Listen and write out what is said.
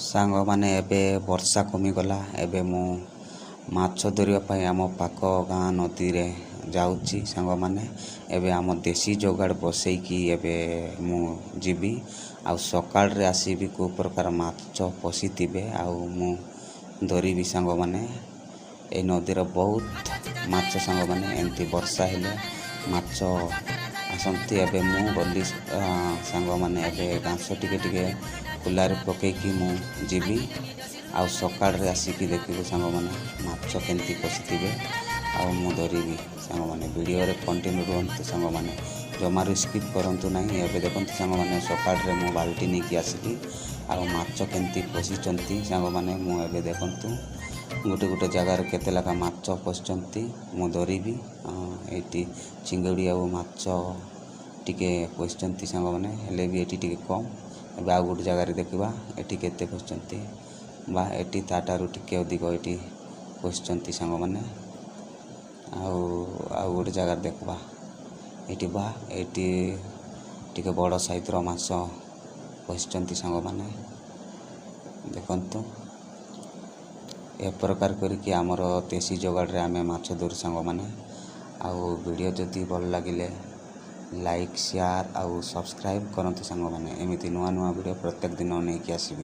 सांग माने एबे वर्षा कमिगला एबे मु माछ धरिया पाई आम पाख गाँ नदी रे जाउची सांग माने एबे आम देसी जोगाड़ बसैकी एबे मु जीवी आउ सकाळ रे आसीबी को प्रकार माछ पशिथिबे आउ मु धरिबी सांग माने ए नदी रो बहुत माछ सांग माने एंती वर्षा हेले माछ आसंती एबे मु गली सांग माने एबे घास टिके टिके कुलारे पकेकी मु जीवी आउ सकाळ रे आसीकी देखिबे सांग माने माछ केंती पशिथिबे आउ मु धरिबी सांग माने वीडियो रे कंटिन्यू रहंतु सांग माने जमारू स्किप करंतु नाही एबे देखंतु सांग माने सकाळ रे मु बाल्टी नेकी आसीली आउ माछ केंती पशिचंती सांग माने मु एबे देखंतु गोटे गोटे जगार केते लगा माछ पशिचंती मु धरिबी एटी चिंगड़ी आउ माछ टिके पशिचंती सांग माने हेले भी एटी टिके कम एबे आउ गोटे जगार देखिबा एटी केते पशिचंती बा एटी ताटारू टिके अधिक एटी पशिचंती सांग माने आउ गोटे जगार देखबा एटी बा एटी टिके बड़ साइज रो माछ पशिचंती सांग माने देखंतु ए प्रकार करिकी आमर देसी जोगाड़ रे आमे माछ धरू सांग माने आउ वीडियो जदि भल लागिले लाइक शेयर आउ सब्सक्राइब करंतु सांग माने एमिति नुआ नुआ वीडियो प्रत्येक दिन नेकी आसीबी।